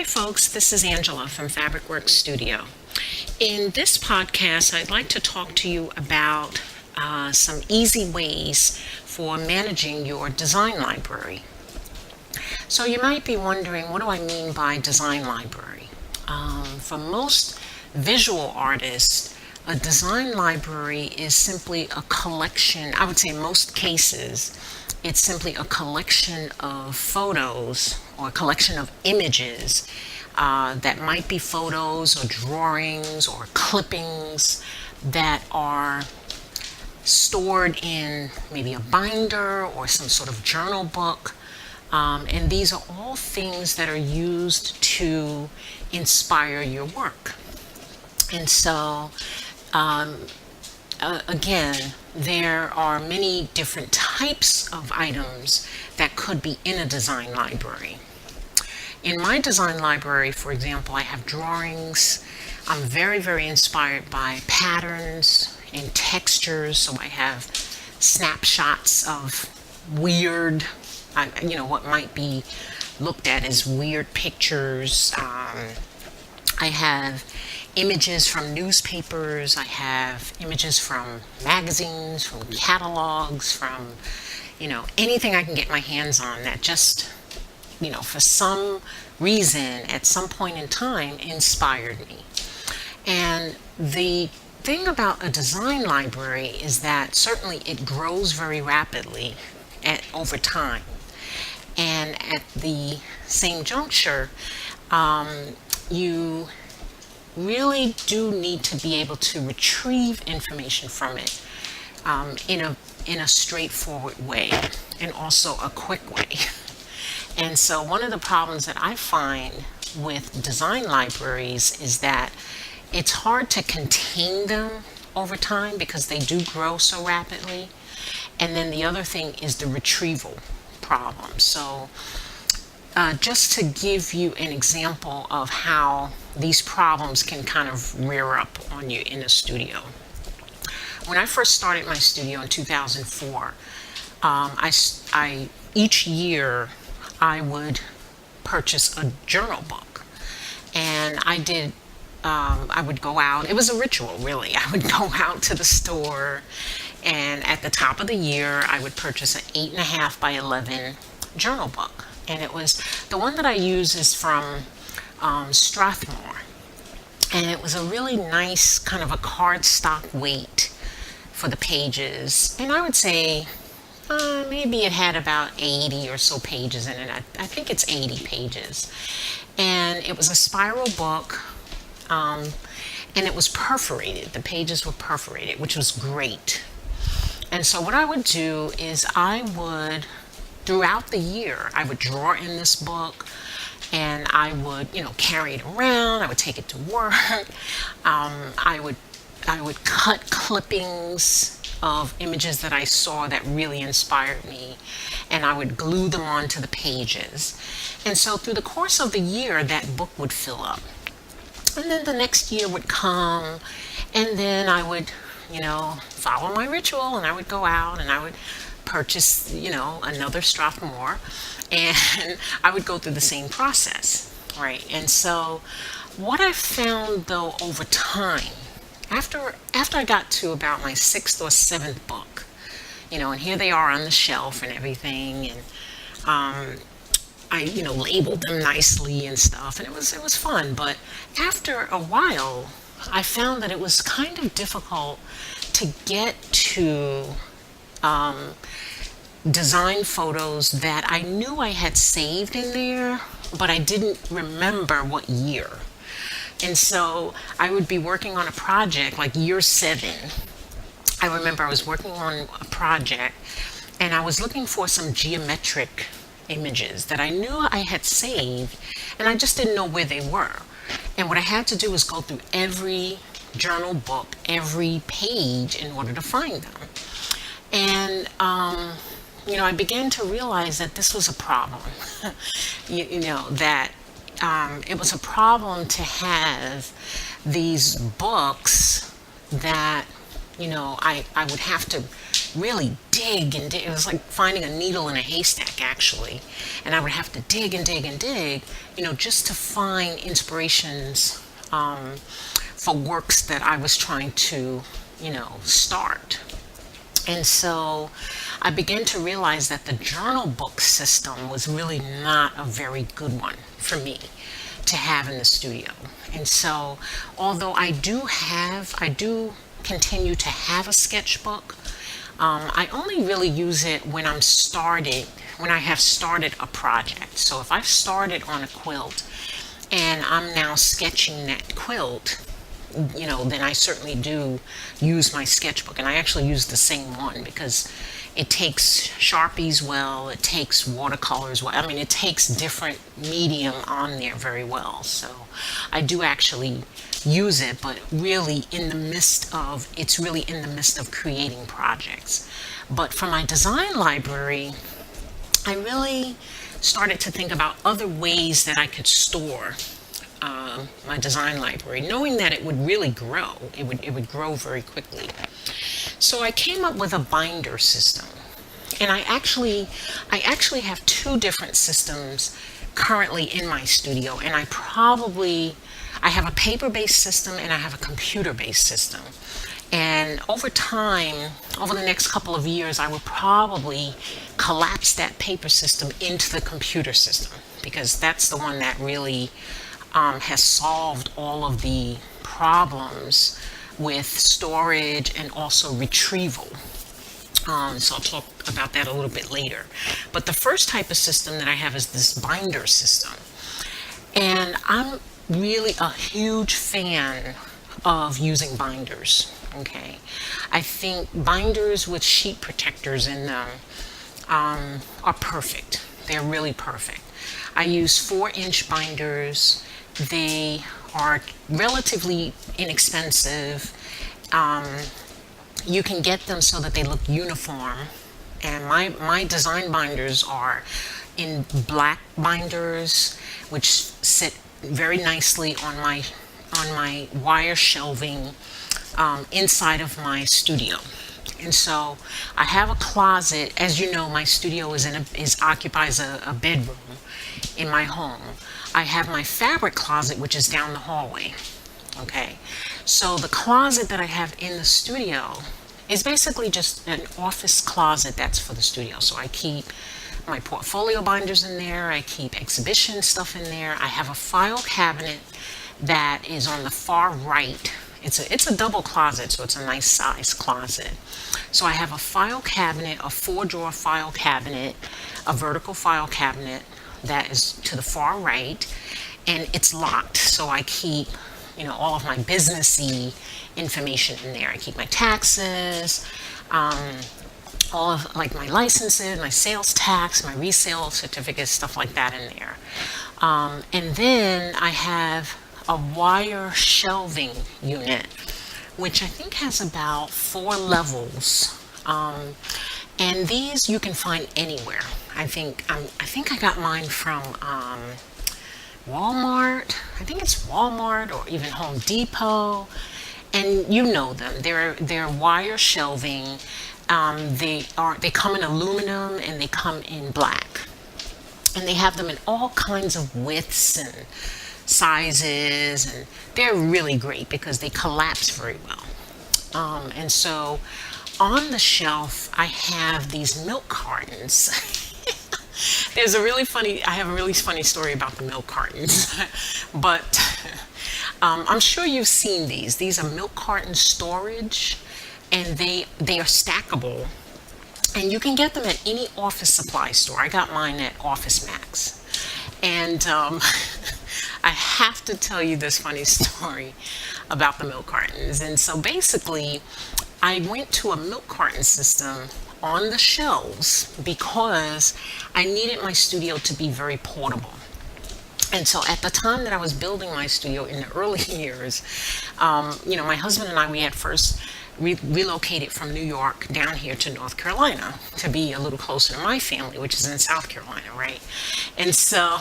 folks, this is Angela from Fabric Works Studio. In this podcast, I'd like to talk to you about some easy ways for managing your design library. So you might be wondering, what do I mean by design library? For most visual artists, a design library is simply a collection. I would say in most cases, it's simply a collection of photos or a collection of images that might be photos or drawings or clippings that are stored in maybe a binder or some sort of journal book. And these are all things that are used to inspire your work. And so, again, there are many different types of items that could be in a design library. In my design library, for example, I have drawings. I'm very, very inspired by patterns and textures. So I have snapshots of weird, what might be looked at as weird pictures. I have images from newspapers. I have images from magazines, from catalogs, from, anything I can get my hands on that just, for some reason at some point in time inspired me. And the thing about a design library is that certainly it grows very rapidly over time. And at the same juncture, you really do need to be able to retrieve information from it in a straightforward way and also a quick way. And so one of the problems that I find with design libraries is that it's hard to contain them over time because they do grow so rapidly. And then the other thing is the retrieval problem. So just to give you an example of how these problems can kind of rear up on you in a studio. When I first started my studio in 2004, each year I would purchase a journal book. And I would go out. It was a ritual, really. I would go out to the store, and at the top of the year, I would purchase an 8.5 by 11 journal book. And it was, the one that I use is from Strathmore. And it was a really nice kind of a cardstock weight for the pages. And I would say maybe it had about 80 or so pages in it. I think it's 80 pages. And it was a spiral book, and it was perforated. The pages were perforated, which was great. And so what I would do is throughout the year, I would draw in this book, and I would, carry it around. I would take it to work. I would cut clippings of images that I saw that really inspired me, and I would glue them onto the pages. And so through the course of the year, that book would fill up. And then the next year would come, and then I would, follow my ritual, and I would go out and I would purchase, another Strathmore, and I would go through the same process, right? And so what I found, though, over time, after I got to about my 6th or 7th book, and here they are on the shelf and everything, and I labeled them nicely and stuff, and it was fun. But after a while, I found that it was kind of difficult to get to design photos that I knew I had saved in there, but I didn't remember what year. And so I would be working on a project like year 7. I remember I was working on a project, and I was looking for some geometric images that I knew I had saved, and I just didn't know where they were. And what I had to do was go through every journal book, every page, in order to find them. And I began to realize that this was a problem. That it was a problem to have these books that I would have to really dig and dig. It was like finding a needle in a haystack, actually. And I would have to dig and dig and dig, just to find inspirations for works that I was trying to, start. And so I began to realize that the journal book system was really not a very good one for me to have in the studio. And so, although I do continue to have a sketchbook, I only really use it when I have started a project. So if I've started on a quilt and I'm now sketching that quilt, then I certainly do use my sketchbook. And I actually use the same one because it takes Sharpies well, it takes watercolors well. I mean, it takes different medium on there very well. So I do actually use it, but really it's really in the midst of creating projects. But for my design library, I really started to think about other ways that I could store my design library, knowing that it would really grow. It would grow very quickly. So I came up with a binder system. And I actually have two different systems currently in my studio. And I have a paper-based system and I have a computer-based system. And over time, over the next couple of years, I will probably collapse that paper system into the computer system, because that's the one that really has solved all of the problems with storage and also retrieval. So I'll talk about that a little bit later. But the first type of system that I have is this binder system. And I'm really a huge fan of using binders. Okay, I think binders with sheet protectors in them are perfect. They're really perfect. I use 4-inch binders. They are relatively inexpensive. You can get them so that they look uniform. And my design binders are in black binders, which sit very nicely on my wire shelving inside of my studio. And so I have a closet. As you know, my studio occupies a bedroom in my home. I have my fabric closet, which is down the hallway. Okay, so the closet that I have in the studio is basically just an office closet that's for the studio. So I keep my portfolio binders in there. I keep exhibition stuff in there. I have a file cabinet that is on the far right. It's a double closet, so it's a nice size closet. So I have a file cabinet, a 4-drawer file cabinet, a vertical file cabinet that is to the far right, and it's locked. So I keep, all of my businessy information in there. I keep my taxes, all of like my licenses, my sales tax, my resale certificates, stuff like that in there. And then I have a wire shelving unit, which I think has about 4 levels. And these you can find anywhere. I think I got mine from Walmart. I think it's Walmart or even Home Depot. And you know them. They're wire shelving. They come in aluminum and they come in black. And they have them in all kinds of widths and sizes, and they're really great because they collapse very well. And so on the shelf, I have these milk cartons. I have a really funny story about the milk cartons, but I'm sure you've seen these. These are milk carton storage, and they are stackable, and you can get them at any office supply store. I got mine at Office Max, and I have to tell you this funny story about the milk cartons. And so basically, I went to a milk carton system on the shelves because I needed my studio to be very portable. And so at the time that I was building my studio in the early years, my husband and I, we had first relocated from New York down here to North Carolina to be a little closer to my family, which is in South Carolina, right? And so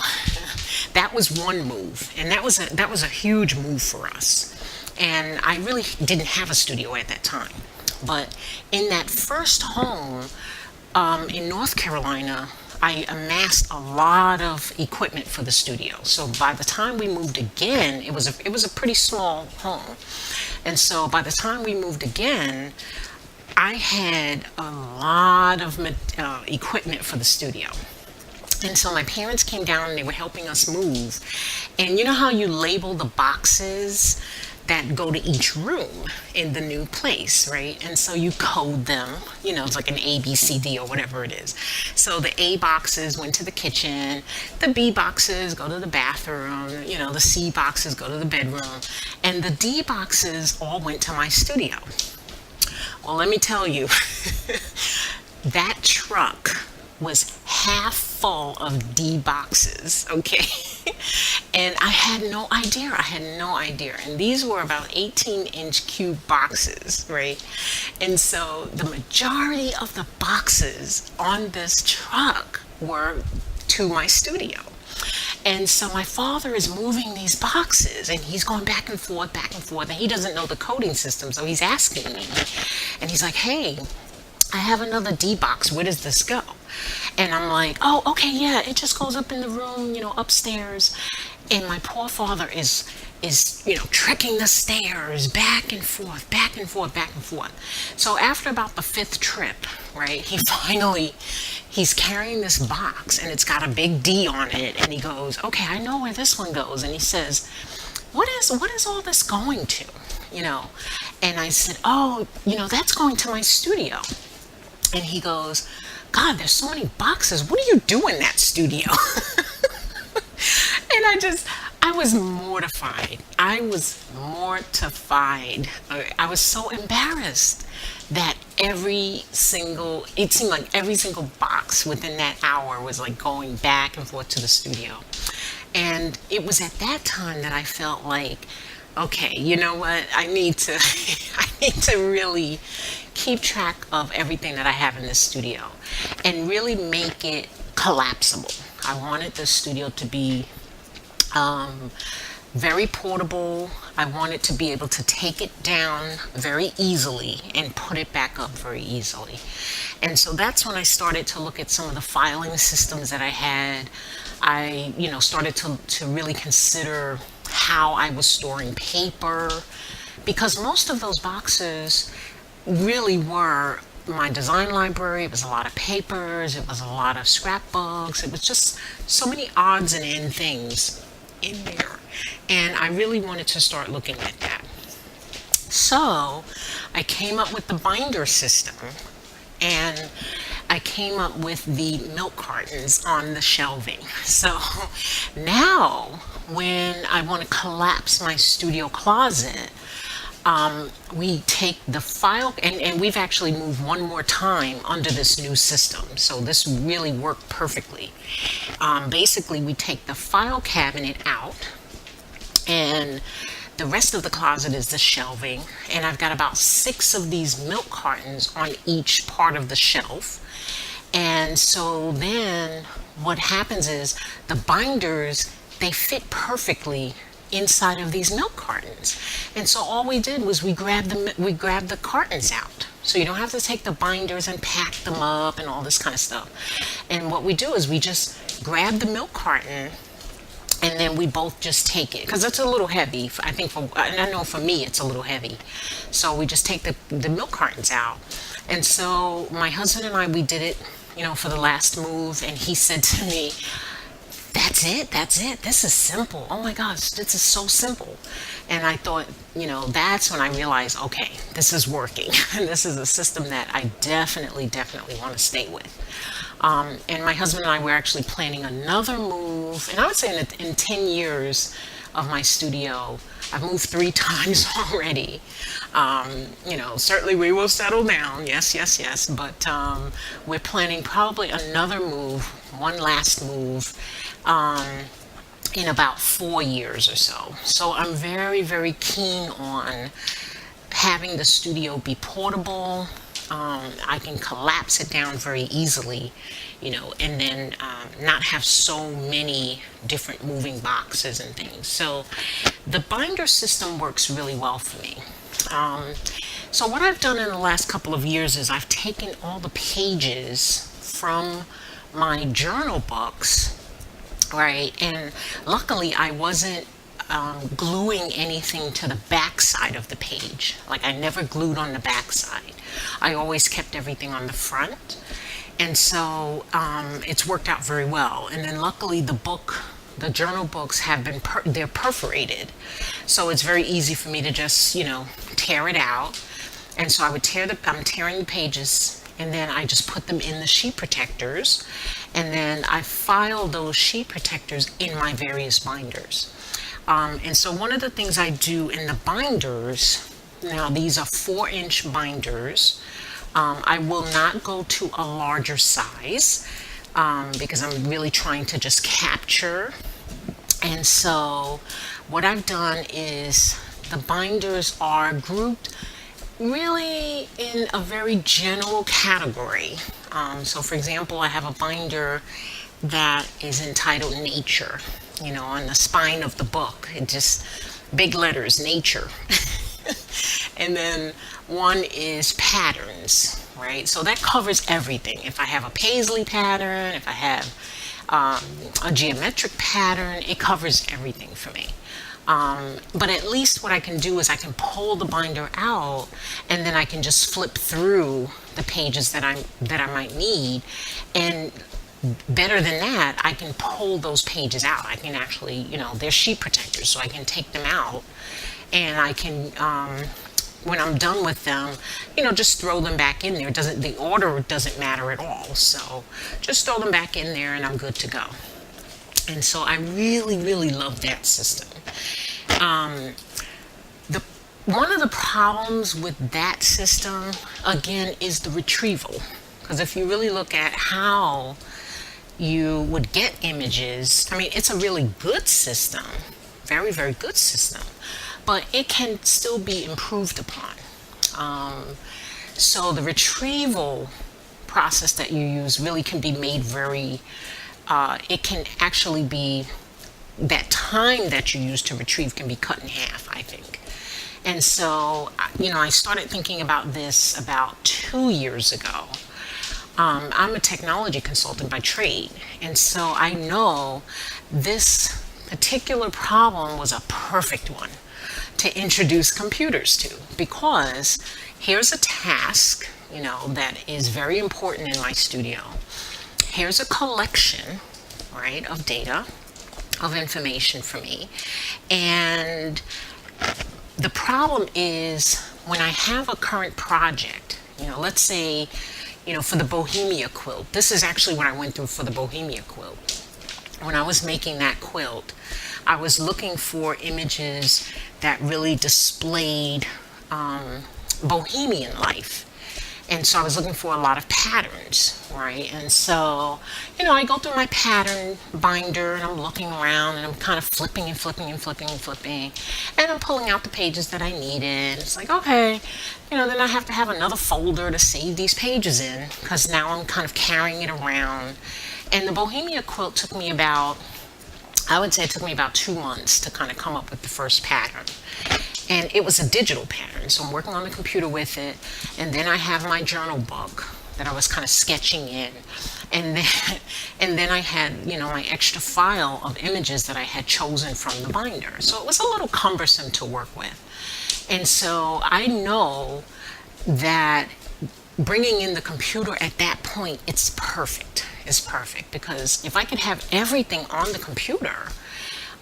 that was one move, and that was a huge move for us. And I really didn't have a studio at that time. But in that first home in North Carolina, I amassed a lot of equipment for the studio. So by the time we moved again, it was a pretty small home. And so by the time we moved again, I had a lot of equipment for the studio. And so my parents came down and they were helping us move. And you know how you label the boxes that go to each room in the new place, right? And so you code them, it's like an A, B, C, D, or whatever it is. So the A boxes went to the kitchen, the B boxes go to the bathroom, the C boxes go to the bedroom, and the D boxes all went to my studio. Well, let me tell you, that truck was half full of D boxes, okay? And I had no idea. And these were about 18-inch cube boxes, right? And so the majority of the boxes on this truck were to my studio. And so my father is moving these boxes and he's going back and forth, and he doesn't know the coding system, so he's asking me. And he's like, hey, I have another D box. Where does this go? And I'm like, oh, okay, yeah, it just goes up in the room, upstairs. And my poor father is trekking the stairs back and forth. So after about the 5th trip, right, he's carrying this box and it's got a big D on it. And he goes, okay, I know where this one goes. And he says, what is all this going to? And I said, oh, that's going to my studio. And he goes, God, there's so many boxes. What do you do in that studio? And I was mortified. I was so embarrassed that it seemed like every single box within that hour was like going back and forth to the studio. And it was at that time that I felt like, okay, you know what? I need to really keep track of everything that I have in this studio and really make it collapsible. I wanted the studio to be very portable. I wanted to be able to take it down very easily and put it back up very easily. And so that's when I started to look at some of the filing systems that I had. I, started to really consider how I was storing paper, because most of those boxes really were my design library. It was a lot of papers, it was a lot of scrapbooks, it was just so many odds and end things in there. And I really wanted to start looking at that. So I came up with the binder system, and I came up with the milk cartons on the shelving. So now when I want to collapse my studio closet, we take the file, and we've actually moved one more time under this new system. So this really worked perfectly. Basically, we take the file cabinet out, and the rest of the closet is the shelving. And I've got about 6 of these milk cartons on each part of the shelf. And so then what happens is the binders, they fit perfectly inside of these milk cartons. And so all we did was we grabbed the cartons out. So you don't have to take the binders and pack them up and all this kind of stuff. And what we do is we just grab the milk carton, and then we both just take it, because it's a little heavy. And I know for me it's a little heavy. So we just take the milk cartons out. And so my husband and I, we did it, for the last move, and he said to me, that's it. This is simple. Oh my gosh, this is so simple. And I thought, that's when I realized, okay, this is working. And this is a system that I definitely want to stay with. And my husband and I were actually planning another move. And I would say in 10 years of my studio, I've moved 3 times already. Certainly we will settle down. Yes. But we're planning probably another move, one last move, in about 4 years or so. So I'm very, very keen on having the studio be portable. I can collapse it down very easily, and then not have so many different moving boxes and things. So the binder system works really well for me. So what I've done in the last couple of years is I've taken all the pages from my journal books, right? And luckily I wasn't gluing anything to the back side of the page. Like I never glued on the back side. I always kept everything on the front. And so it's worked out very well. And then luckily the journal books have been, they're perforated. So it's very easy for me to just, tear it out. And so I'm tearing the pages, and then I just put them in the sheet protectors. And then I file those sheet protectors in my various binders. And so one of the things I do in the binders, now these are 4-inch binders. I will not go to a larger size because I'm really trying to just capture. And so what I've done is the binders are grouped really in a very general category. So for example, I have a binder that is entitled Nature, on the spine of the book. It just, big letters, Nature. And then one is Patterns, right? So that covers everything. If I have a paisley pattern, if I have a geometric pattern, it covers everything for me. But at least what I can do is I can pull the binder out, and then I can just flip through the pages that I might need. And better than that, I can pull those pages out. I can actually, they're sheet protectors, so I can take them out, and I can, when I'm done with them, just throw them back in there. The order doesn't matter at all. So just throw them back in there and I'm good to go. And so I really, really love that system. One of the problems with that system, again, is the retrieval. Because if you really look at how you would get images, it's a really good system, very, very good system, but it can still be improved upon. So the retrieval process that you use really can be made very, it can actually be, that time that you use to retrieve can be cut in half, I think. And so, I started thinking about this about 2 years ago. I'm a technology consultant by trade, and so I know this particular problem was a perfect one to introduce computers to, because here's a task, that is very important in my studio. Here's a collection, right, of data, of information for me. And the problem is when I have a current project, let's say, for the Bohemia quilt. This is actually what I went through for the Bohemia quilt. When I was making that quilt, I was looking for images that really displayed Bohemian life. And so I was looking for a lot of patterns, right? And so, I go through my pattern binder and I'm looking around and I'm kind of flipping and flipping and flipping and flipping. And I'm pulling out the pages that I needed. It's like, okay, then I have to have another folder to save these pages in, because now I'm kind of carrying it around. And the Bohemia quilt took me about, I would say it took me about 2 months to kind of come up with the first pattern. And it was a digital pattern, so I'm working on the computer with it. And then I have my journal book that I was kind of sketching in. And then I had, my extra file of images that I had chosen from the binder. So it was a little cumbersome to work with. And so I know that bringing in the computer at that point, it's perfect. It's perfect, because if I could have everything on the computer,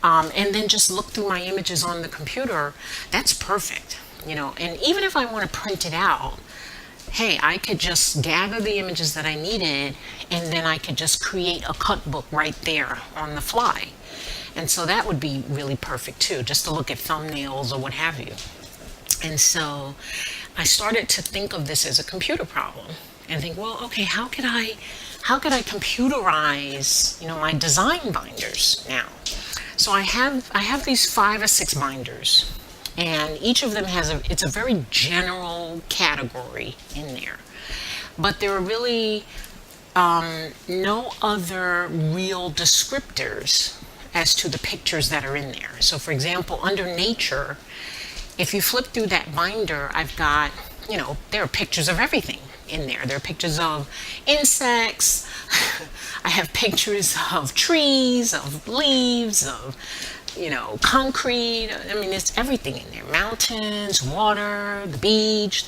and then just look through my images on the computer, that's perfect, And even if I want to print it out, hey, I could just gather the images that I needed, and then I could just create a cut book right there on the fly. And so that would be really perfect too, just to look at thumbnails or what have you. And so I started to think of this as a computer problem and think, well, okay, how could I computerize, my design binders now? So I have these 5 or 6 binders, and each of them it's a very general category in there, but there are really no other real descriptors as to the pictures that are in there. So for example, under Nature, if you flip through that binder, I've got there are pictures of everything in there. There are pictures of insects. I have pictures of trees, of leaves, of, concrete. I mean, it's everything in there. Mountains, water, the beach,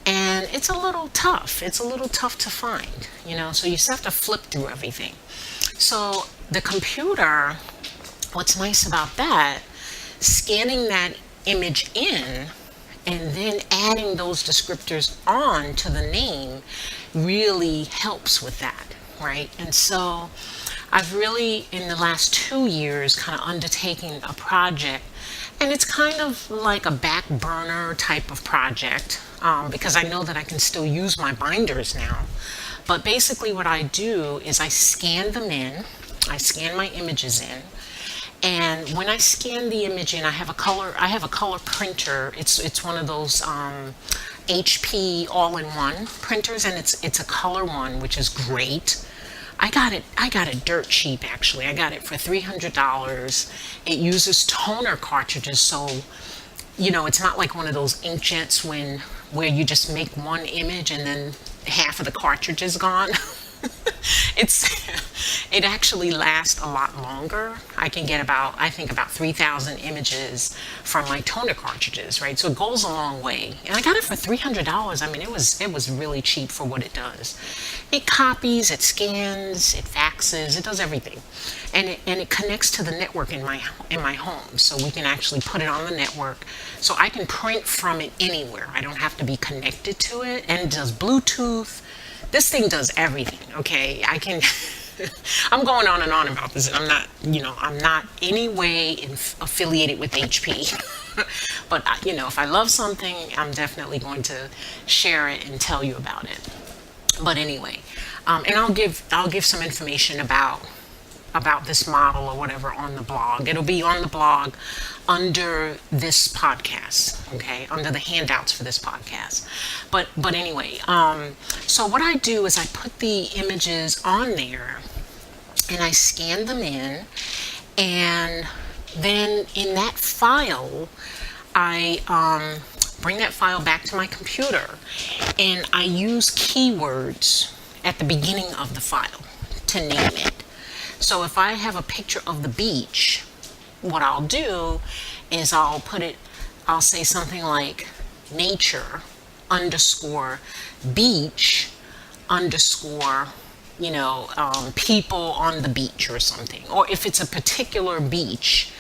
and it's a little tough. It's a little tough to find, so you just have to flip through everything. So the computer, what's nice about that, scanning that image in and then adding those descriptors on to the name really helps with that, right? And so I've really, in the last 2 years, kind of undertaken a project, and it's kind of like a back burner type of project, because I know that I can still use my binders now. But basically what I do is I scan them in, I scan my images in, and when I scan the image in, I have a color printer. It's one of those HP all-in-one printers, and it's a color one, which is great. I got it dirt cheap, actually. I got it for $300. It uses toner cartridges, so it's not like one of those inkjets where you just make one image and then half of the cartridge is gone. It actually lasts a lot longer. I can get about 3,000 images from my toner cartridges, right? So it goes a long way. And I got it for $300. I mean, it was really cheap for what it does. It copies, it scans, it faxes, it does everything. And it connects to the network in my home. So we can actually put it on the network. So I can print from it anywhere. I don't have to be connected to it. And it does Bluetooth. This thing does everything, okay? I'm going on and on about this. I'm not any way affiliated with HP. But, if I love something, I'm definitely going to share it and tell you about it. But anyway, and I'll give some information about this model or whatever on the blog. It'll be on the blog under this podcast, okay, under the handouts for this podcast. But anyway, so what I do is I put the images on there and I scan them in, and then in that file, I bring that file back to my computer, and I use keywords at the beginning of the file to name it. So if I have a picture of the beach, what I'll do is I'll say something like nature underscore beach underscore, people on the beach or something. Or if it's a particular beach,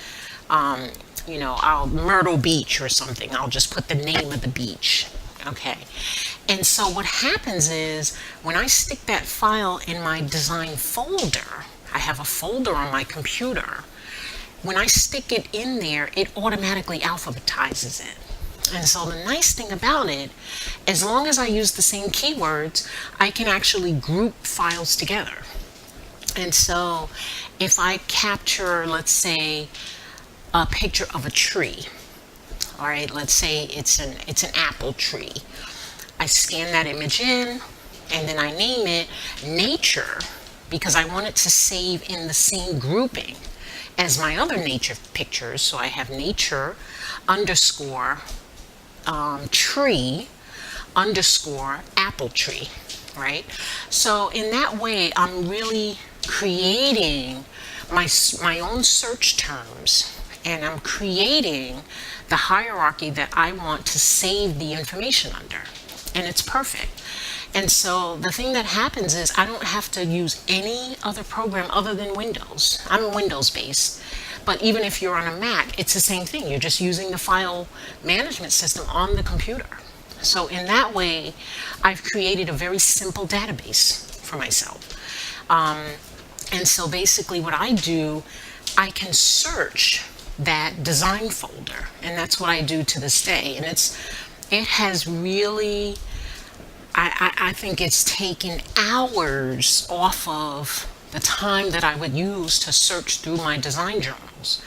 I'll Myrtle Beach or something. I'll just put the name of the beach. Okay. And so what happens is when I stick that file in my design folder, I have a folder on my computer. When I stick it in there, it automatically alphabetizes it. And so the nice thing about it, as long as I use the same keywords, I can actually group files together. And so if I capture, let's say, a picture of a tree, all right, let's say it's an apple tree. I scan that image in, and then I name it nature, because I want it to save in the same grouping as my other nature pictures. So I have nature underscore tree underscore apple tree, right? So in that way, I'm really creating my own search terms, and I'm creating the hierarchy that I want to save the information under, and it's perfect. And so the thing that happens is I don't have to use any other program other than Windows. I'm Windows based. But even if you're on a Mac, it's the same thing. You're just using the file management system on the computer. So in that way, I've created a very simple database for myself. And so basically what I do, I can search that design folder. And that's what I do to this day. And it has really, I think it's taken hours off of the time that I would use to search through my design journals.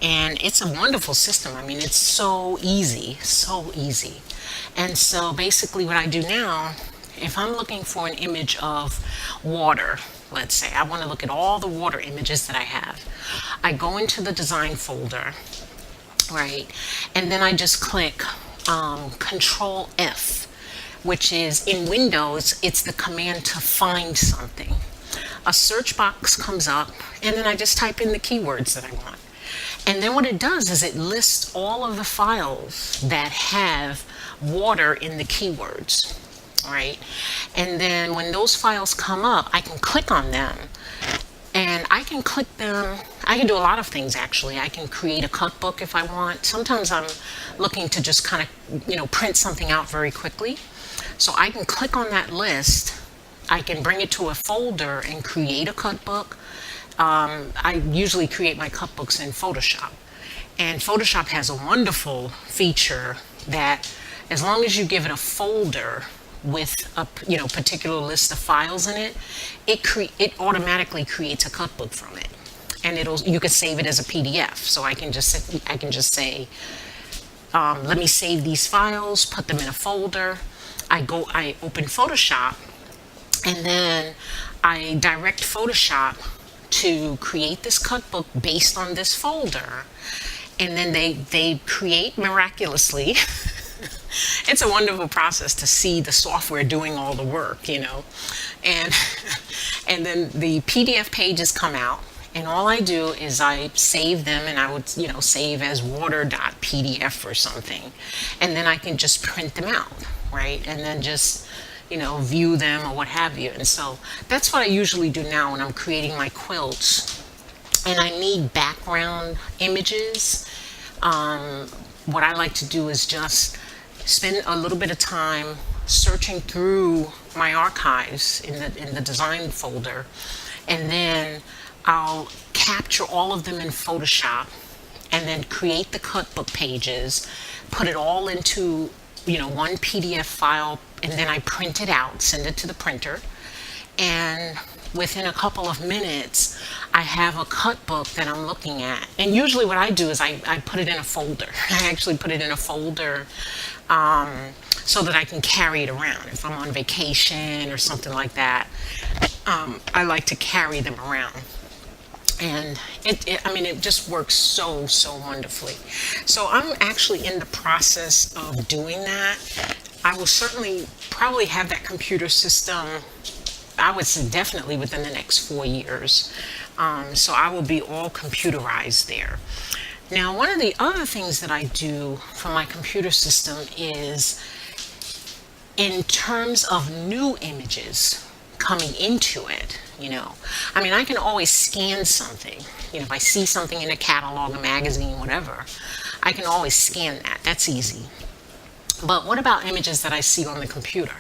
And it's a wonderful system. I mean, it's so easy, so easy. And so basically what I do now, if I'm looking for an image of water, let's say, I want to look at all the water images that I have. I go into the design folder, right? And then I just click Control F, which is in Windows, it's the command to find something. A search box comes up, and then I just type in the keywords that I want. And then what it does is it lists all of the files that have water in the keywords, right? And then when those files come up, I can click on them, and I can click them. I can do a lot of things, actually. I can create a cut book if I want. Sometimes I'm looking to just kind of, print something out very quickly. So I can click on that list. I can bring it to a folder and create a cut book. I usually create my cut books in Photoshop. And Photoshop has a wonderful feature that as long as you give it a folder with a particular list of files in it, it automatically creates a cut book from it. And you can save it as a PDF. So I can just say, let me save these files, put them in a folder. I open Photoshop, and then I direct Photoshop to create this cut book based on this folder. And then they create miraculously. It's a wonderful process to see the software doing all the work, and and then the PDF pages come out, and all I do is I save them, and I would save as water.pdf or something, and then I can just print them out, right? And then just view them or what have you. And so that's what I usually do now when I'm creating my quilts and I need background images. What I like to do is just spend a little bit of time searching through my archives in the design folder, and then I'll capture all of them in Photoshop and then create the cut book pages, put it all into one PDF file, and then I print it out, send it to the printer, and within a couple of minutes I have a cut book that I'm looking at. And usually what I do is I put it in a folder. I actually put it in a folder so that I can carry it around if I'm on vacation or something like that. I like to carry them around. And it just works so wonderfully. So I'm actually in the process of doing that. I will certainly probably have that computer system, I would say definitely within the next 4 years. So I will be all computerized there. Now, one of the other things that I do for my computer system is in terms of new images coming into it, I can always scan something. If I see something in a catalog, a magazine, whatever, I can always scan that. That's easy. But what about images that I see on the computer?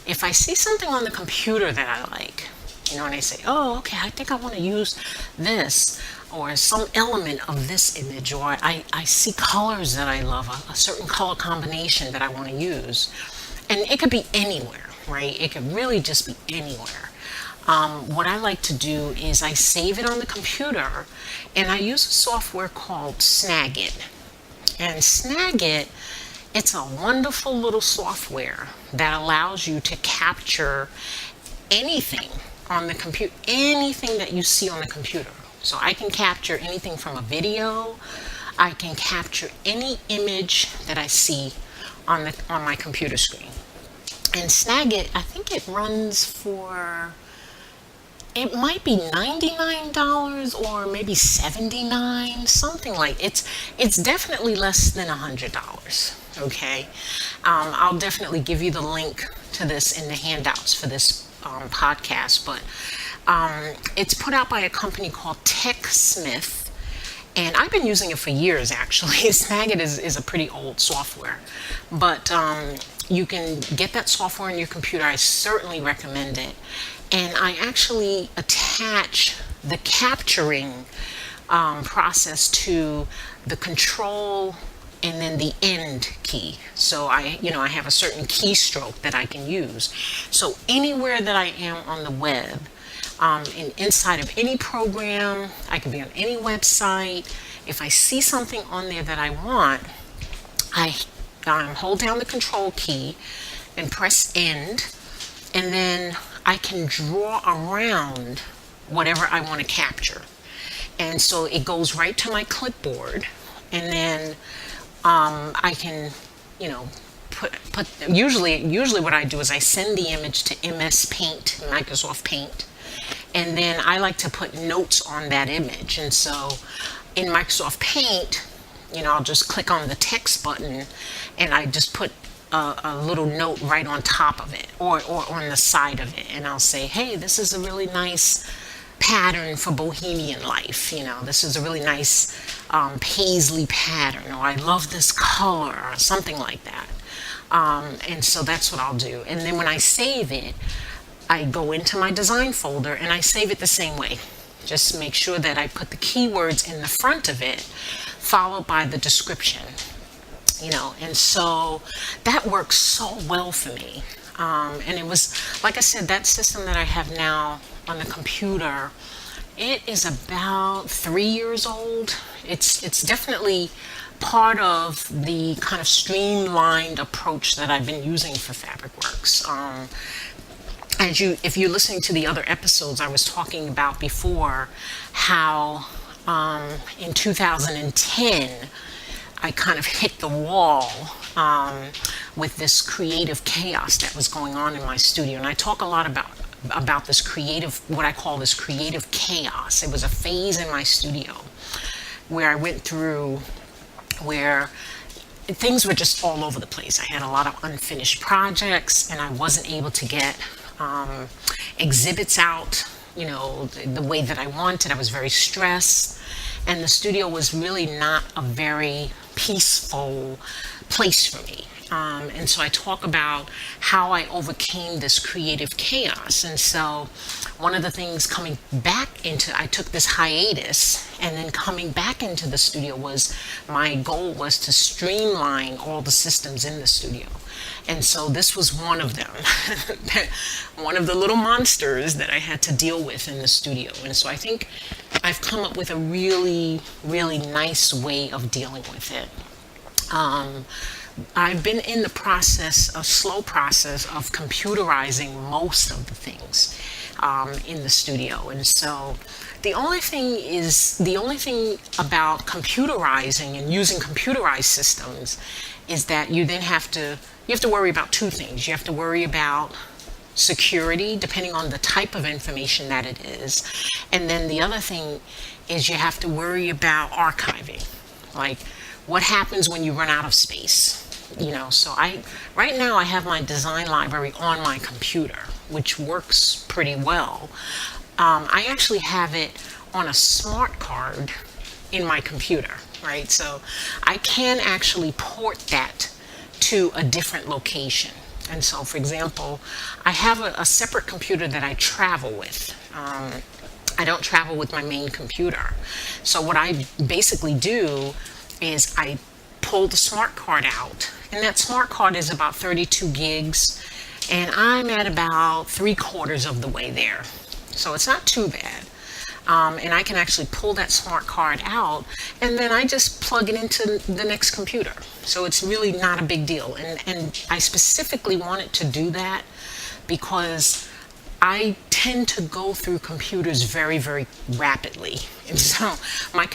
If I see something on the computer that I like, and I say, oh, okay, I think I want to use this or some element of this image, or I see colors that I love, a certain color combination that I want to use. And it could be anywhere, right? It could really just be anywhere. What I like to do is I save it on the computer, and I use a software called Snagit. And Snagit, it's a wonderful little software that allows you to capture anything on the computer, anything that you see on the computer. So I can capture anything from a video. I can capture any image that I see on my computer screen. And Snagit, I think it runs for, it might be $99 or maybe $79, something like it's definitely less than $100. Okay, I'll definitely give you the link to this in the handouts for this podcast, but it's put out by a company called TechSmith, and I've been using it for years actually. Snagit is a pretty old software, but you can get that software on your computer. I certainly recommend it. And I actually attach the capturing process to the control and then the end key. So I have a certain keystroke that I can use. So anywhere that I am on the web, inside of any program, I could be on any website. If I see something on there that I want, I hold down the control key and press end, and then I can draw around whatever I want to capture. And so it goes right to my clipboard, and then I can usually what I do is I send the image to MS Paint, Microsoft Paint, and then I like to put notes on that image. And so in Microsoft Paint, I'll just click on the text button and I just put a little note right on top of it or on the side of it. And I'll say, hey, this is a really nice pattern for bohemian life. This is a really nice paisley pattern, or I love this color, or something like that. And so that's what I'll do. And then when I save it, I go into my design folder and I save it the same way. Just make sure that I put the keywords in the front of it, followed by the description. And so that works so well for me. And it was, like I said, that system that I have now on the computer, it is about 3 years old. It's definitely part of the kind of streamlined approach that I've been using for FabricWorks. If you're listening to the other episodes, I was talking about before how in 2010 I kind of hit the wall with this creative chaos that was going on in my studio. And I talk a lot about this what I call this creative chaos. It was a phase in my studio where I went through where things were just all over the place. I had a lot of unfinished projects and I wasn't able to get exhibits out, the way that I wanted. I was very stressed, and the studio was really not a very peaceful place for me. And so I talk about how I overcame this creative chaos. And so one of the things I took this hiatus, and then coming back into the studio my goal was to streamline all the systems in the studio. And so this was one of them, one of the little monsters that I had to deal with in the studio. And so I think I've come up with a really, really nice way of dealing with it. I've been in a slow process of computerizing most of the things in the studio. And so the only thing about computerizing and using computerized systems is that you have to worry about two things. You have to worry about security, depending on the type of information that it is. And then the other thing is you have to worry about archiving. Like, what happens when you run out of space? So right now I have my design library on my computer, which works pretty well. I actually have it on a smart card in my computer, right? So I can actually port that to a different location. And so, for example, I have a separate computer that I travel with. I don't travel with my main computer. So what I basically do is I pull the smart card out, and that smart card is about 32 gigs, and I'm at about 3/4 of the way there. So it's not too bad. And I can actually pull that smart card out, and then I just plug it into the next computer. So it's really not a big deal. And I specifically wanted to do that because I tend to go through computers very, very rapidly. And so my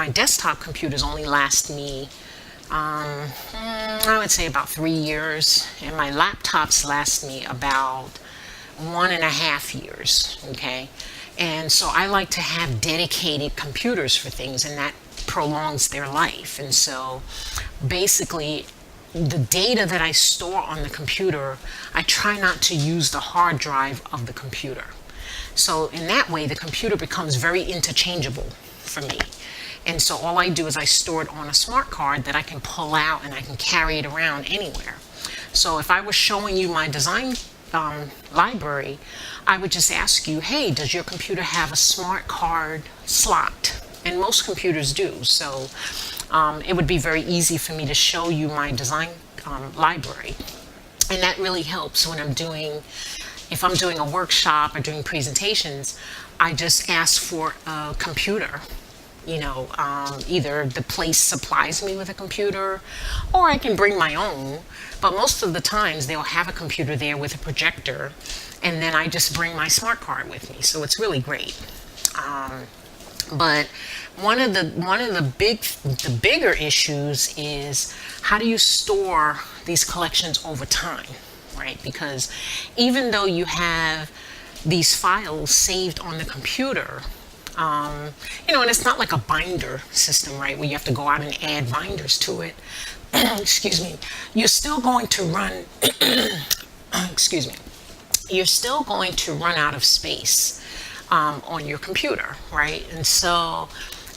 desktop computers only last me, I would say about 3 years. And my laptops last me about 1.5 years, okay? And so I like to have dedicated computers for things, and that prolongs their life. And so basically, the data that I store on the computer, I try not to use the hard drive of the computer. So in that way, the computer becomes very interchangeable for me. And so all I do is I store it on a smart card that I can pull out and I can carry it around anywhere. So if I was showing you my design library, I would just ask you, hey, does your computer have a smart card slot? And most computers do. So it would be very easy for me to show you my design library. And that really helps when if I'm doing a workshop or doing presentations, I just ask for a computer. Either the place supplies me with a computer or I can bring my own. But most of the times they'll have a computer there with a projector, and then I just bring my smart card with me. So it's really great. But one of the bigger issues is how do you store these collections over time, right? Because even though you have these files saved on the computer, and it's not like a binder system, right, where you have to go out and add binders to it. Excuse me. You're still going to run. Excuse me. You're still going to run out of space on your computer, right? And so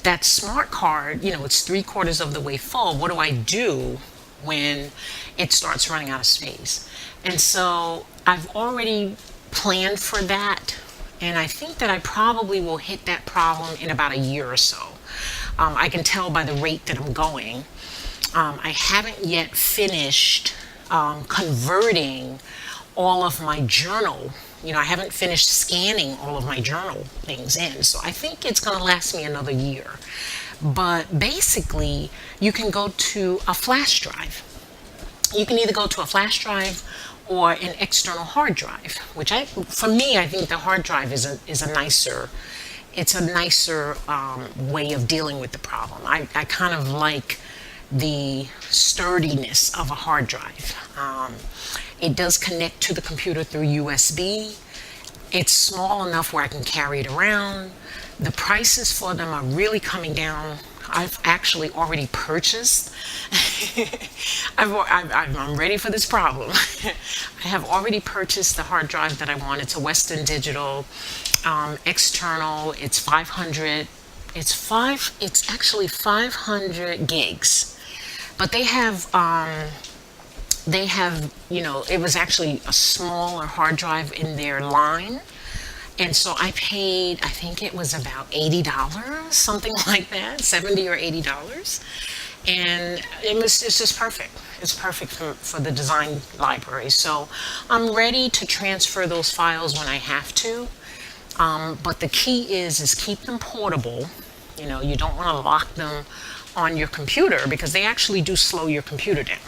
that smart card, it's 3/4 of the way full. What do I do when it starts running out of space? And so I've already planned for that. And I think that I probably will hit that problem in about a year or so. I can tell by the rate that I'm going. I haven't yet finished converting all of my journal. I haven't finished scanning all of my journal things in. So I think it's going to last me another year. But basically, you can go to a flash drive. You can either go to a flash drive or an external hard drive, which for me, I think the hard drive is a nicer, it's a nicer way of dealing with the problem. I kind of like the sturdiness of a hard drive. It does connect to the computer through USB. It's small enough where I can carry it around. The prices for them are really coming down. I've actually already purchased. I'm ready for this problem. I have already purchased the hard drive that I want. It's a Western Digital external. It's 500. It's actually 500 gigs. But they have, it was actually a smaller hard drive in their line. And so I paid, I think it was about $80, something like that, $70 or $80. And it's just perfect. It's perfect for the design library. So I'm ready to transfer those files when I have to. But the key is keep them portable. You don't want to lock them on your computer because they actually do slow your computer down.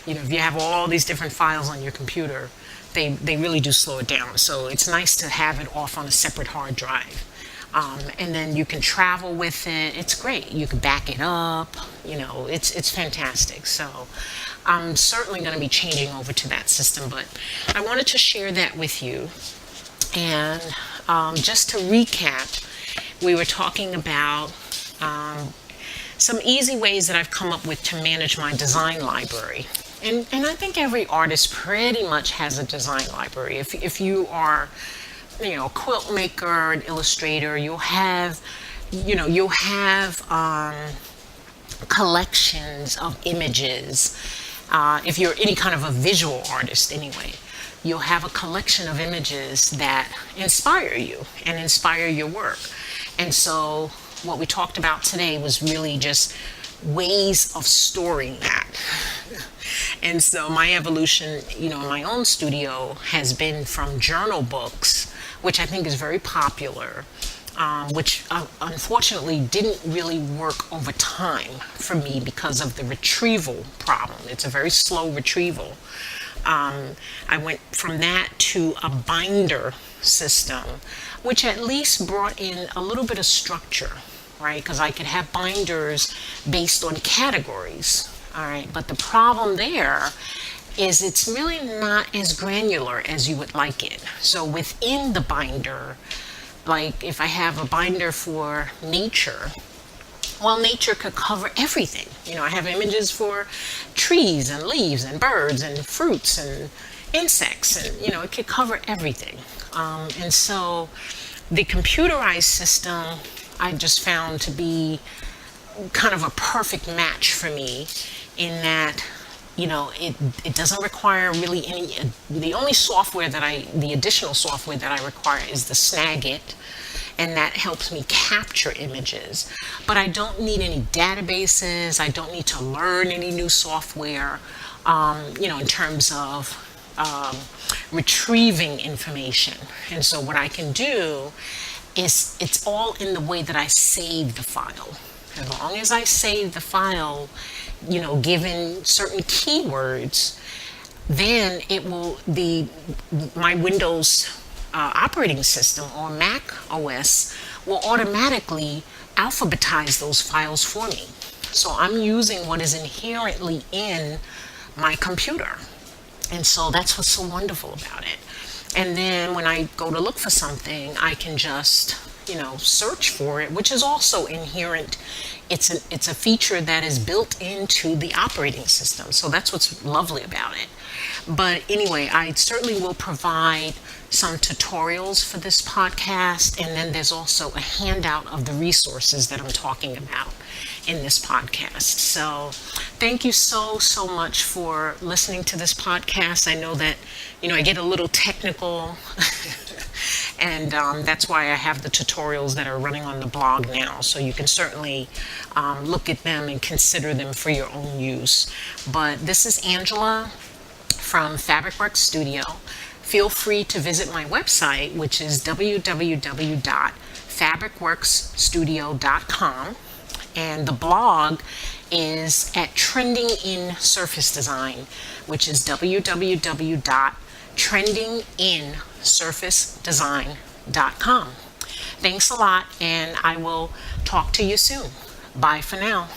If you have all these different files on your computer, they really do slow it down. So it's nice to have it off on a separate hard drive. And then you can travel with it. It's great. You can back it up. It's fantastic. So I'm certainly going to be changing over to that system, but I wanted to share that with you. And just to recap, we were talking about some easy ways that I've come up with to manage my design library. And I think every artist pretty much has a design library. If you are, a quilt maker, an illustrator, you'll have collections of images. If you're any kind of a visual artist anyway, you'll have a collection of images that inspire you and inspire your work. And so what we talked about today was really just ways of storing that. And so my evolution, in my own studio has been from journal books, which I think is very popular, which unfortunately didn't really work over time for me because of the retrieval problem. It's a very slow retrieval. I went from that to a binder system, which at least brought in a little bit of structure, right? Because I could have binders based on categories, all right? But the problem there is it's really not as granular as you would like it. So within the binder, like if I have a binder for nature, well, nature could cover everything. I have images for trees and leaves and birds and fruits and insects, and it could cover everything. And so the computerized system I just found to be kind of a perfect match for me in that it doesn't require really any, the only software the additional software that I require is the Snagit, and that helps me capture images. But I don't need any databases. I don't need to learn any new software, in terms of retrieving information. And so what I can do is it's all in the way that I save the file. As long as I save the file, given certain keywords, then it will my Windows operating system or Mac OS will automatically alphabetize those files for me. So I'm using what is inherently in my computer. And so that's what's so wonderful about it. And then when I go to look for something, I can just, search for it, which is also inherent. It's a feature that is built into the operating system. So that's what's lovely about it. But anyway, I certainly will provide some tutorials for this podcast, and then there's also a handout of the resources that I'm talking about in this podcast. So thank you so much for listening to this podcast. I know that I get a little technical and that's why I have the tutorials that are running on the blog now, so you can certainly look at them and consider them for your own use. But this is Angela from Fabricworks Studio. Feel free to visit my website, which is www.fabricworksstudio.com, and the blog is at Trending in Surface Design, which is www.trendinginsurfacedesign.com. Thanks a lot, and I will talk to you soon. Bye for now.